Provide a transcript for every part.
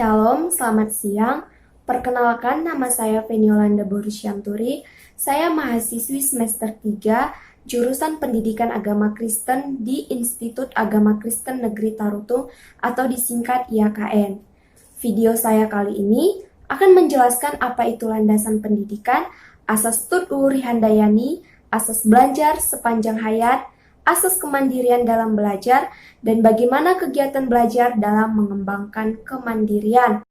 Shalom, selamat siang. Perkenalkan, nama saya Veniolanda Borusyanturi. Saya mahasiswi semester 3, jurusan Pendidikan Agama Kristen di Institut Agama Kristen Negeri Tarutung atau disingkat IAKN. Video saya kali ini akan menjelaskan apa itu landasan pendidikan, asas Tut Wuri Handayani, asas belajar sepanjang hayat, asas kemandirian dalam belajar, dan bagaimana kegiatan belajar dalam mengembangkan kemandirian.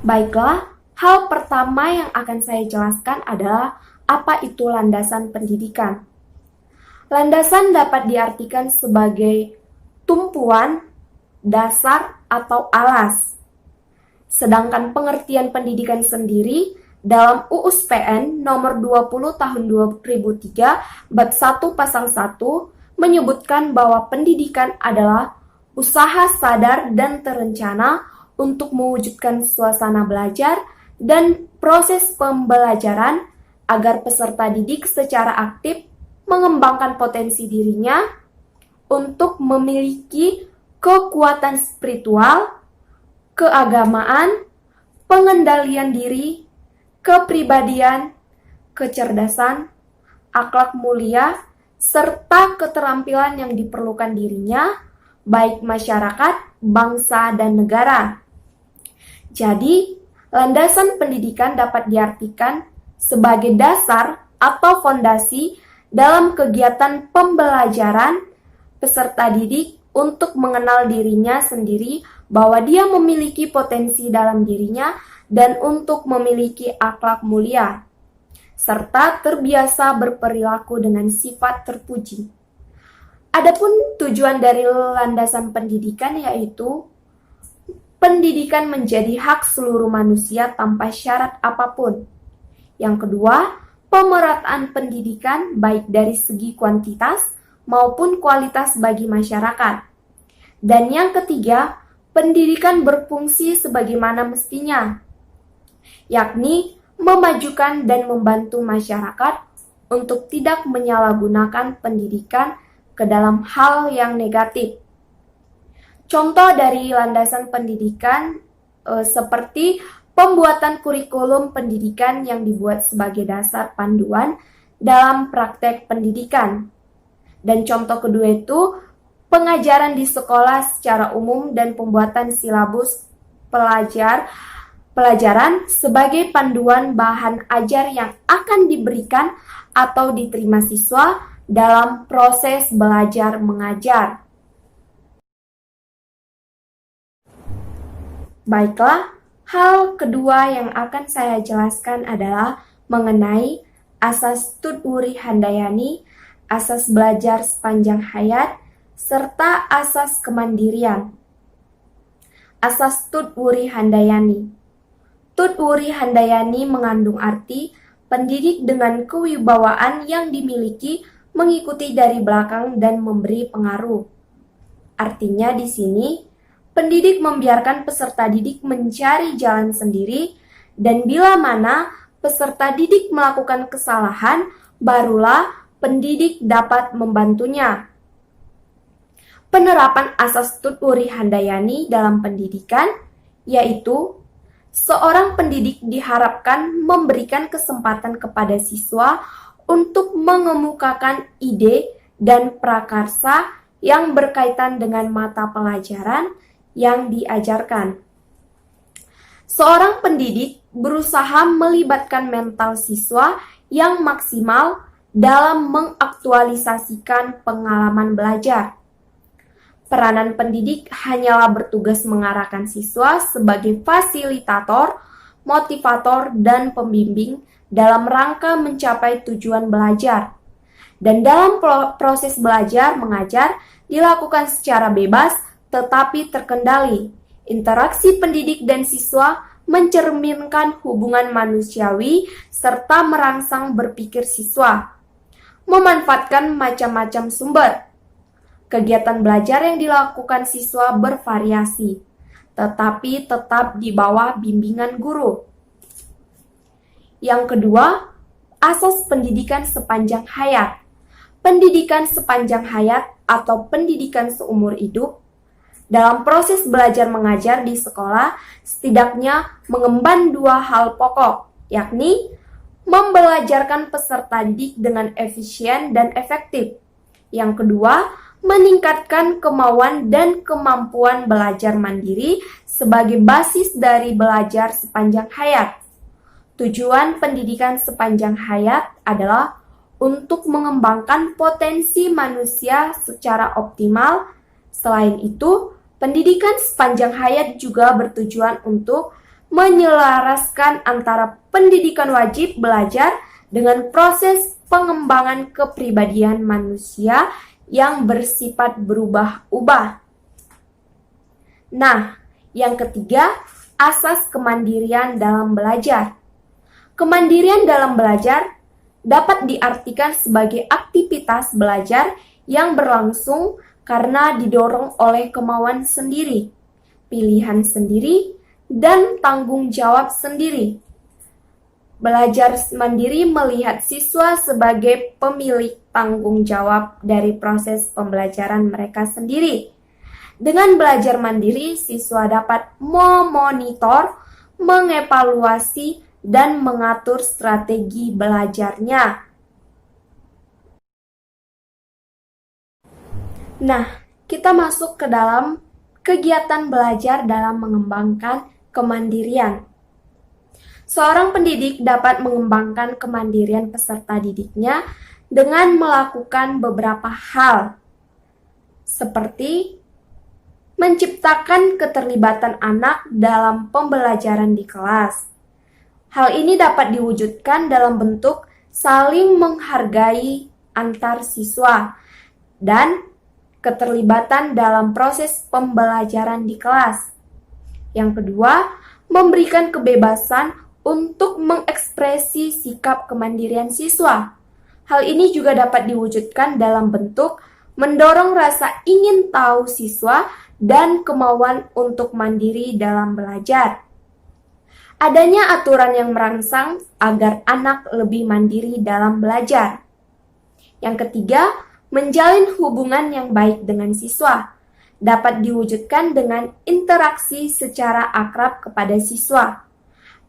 Baiklah, hal pertama yang akan saya jelaskan adalah apa itu landasan pendidikan. Landasan dapat diartikan sebagai tumpuan, dasar, atau alas. Sedangkan pengertian pendidikan sendiri dalam UUS PN nomor 20 tahun 2003 bab 1 pasal 1 menyebutkan bahwa pendidikan adalah usaha sadar dan terencana untuk mewujudkan suasana belajar dan proses pembelajaran agar peserta didik secara aktif mengembangkan potensi dirinya untuk memiliki kekuatan spiritual, keagamaan, pengendalian diri, kepribadian, kecerdasan, akhlak mulia, serta keterampilan yang diperlukan dirinya, baik masyarakat, bangsa, dan negara. Jadi, landasan pendidikan dapat diartikan sebagai dasar atau fondasi dalam kegiatan pembelajaran peserta didik untuk mengenal dirinya sendiri bahwa dia memiliki potensi dalam dirinya dan untuk memiliki akhlak mulia, serta terbiasa berperilaku dengan sifat terpuji. Adapun tujuan dari landasan pendidikan yaitu pendidikan menjadi hak seluruh manusia tanpa syarat apapun. Yang kedua, pemerataan pendidikan baik dari segi kuantitas maupun kualitas bagi masyarakat. Dan yang ketiga, pendidikan berfungsi sebagaimana mestinya, yakni memajukan dan membantu masyarakat untuk tidak menyalahgunakan pendidikan ke dalam hal yang negatif. Contoh dari landasan pendidikan seperti pembuatan kurikulum pendidikan yang dibuat sebagai dasar panduan dalam praktek pendidikan. Dan contoh kedua itu pengajaran di sekolah secara umum dan pembuatan silabus pelajaran sebagai panduan bahan ajar yang akan diberikan atau diterima siswa dalam proses belajar mengajar. Baiklah, hal kedua yang akan saya jelaskan adalah mengenai asas Tut Wuri Handayani, asas belajar sepanjang hayat, serta asas kemandirian. Asas Tut Wuri Handayani. Tut Wuri Handayani mengandung arti pendidik dengan kewibawaan yang dimiliki mengikuti dari belakang dan memberi pengaruh. Artinya di sini, pendidik membiarkan peserta didik mencari jalan sendiri dan bila mana peserta didik melakukan kesalahan, barulah pendidik dapat membantunya. Penerapan asas Tut Wuri Handayani dalam pendidikan yaitu seorang pendidik diharapkan memberikan kesempatan kepada siswa untuk mengemukakan ide dan prakarsa yang berkaitan dengan mata pelajaran yang diajarkan. Seorang pendidik berusaha melibatkan mental siswa yang maksimal dalam mengaktualisasikan pengalaman belajar. Peranan pendidik hanyalah bertugas mengarahkan siswa sebagai fasilitator, motivator, dan pembimbing dalam rangka mencapai tujuan belajar. Dan dalam proses belajar mengajar dilakukan secara bebas tetapi terkendali. Interaksi pendidik dan siswa mencerminkan hubungan manusiawi serta merangsang berpikir siswa. Memanfaatkan macam-macam sumber. Kegiatan belajar yang dilakukan siswa bervariasi, tetapi tetap di bawah bimbingan guru. Yang kedua, asas pendidikan sepanjang hayat. Pendidikan sepanjang hayat atau pendidikan seumur hidup dalam proses belajar mengajar di sekolah setidaknya mengemban dua hal pokok, yakni membelajarkan peserta didik dengan efisien dan efektif. Yang kedua, meningkatkan kemauan dan kemampuan belajar mandiri sebagai basis dari belajar sepanjang hayat. Tujuan pendidikan sepanjang hayat adalah untuk mengembangkan potensi manusia secara optimal. Selain itu, pendidikan sepanjang hayat juga bertujuan untuk menyelaraskan antara pendidikan wajib belajar dengan proses pengembangan kepribadian manusia yang bersifat berubah-ubah. Nah, yang ketiga, asas kemandirian dalam belajar. Kemandirian dalam belajar dapat diartikan sebagai aktivitas belajar yang berlangsung karena didorong oleh kemauan sendiri, pilihan sendiri, dan tanggung jawab sendiri. Belajar mandiri melihat siswa sebagai pemilik tanggung jawab dari proses pembelajaran mereka sendiri. Dengan belajar mandiri, siswa dapat memonitor, mengevaluasi, dan mengatur strategi belajarnya. Nah, kita masuk ke dalam kegiatan belajar dalam mengembangkan kemandirian. Seorang pendidik dapat mengembangkan kemandirian peserta didiknya dengan melakukan beberapa hal, seperti menciptakan keterlibatan anak dalam pembelajaran di kelas. Hal ini dapat diwujudkan dalam bentuk saling menghargai antar siswa dan keterlibatan dalam proses pembelajaran di kelas. Yang kedua, memberikan kebebasan untuk mengekspresi sikap kemandirian siswa. Hal ini juga dapat diwujudkan dalam bentuk mendorong rasa ingin tahu siswa dan kemauan untuk mandiri dalam belajar. Adanya aturan yang merangsang agar anak lebih mandiri dalam belajar. Yang ketiga, menjalin hubungan yang baik dengan siswa. Dapat diwujudkan dengan interaksi secara akrab kepada siswa,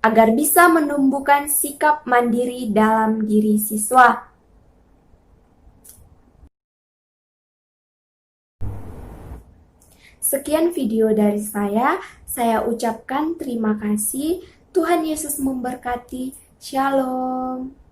agar bisa menumbuhkan sikap mandiri dalam diri siswa. Sekian video dari saya ucapkan terima kasih. Tuhan Yesus memberkati. Shalom.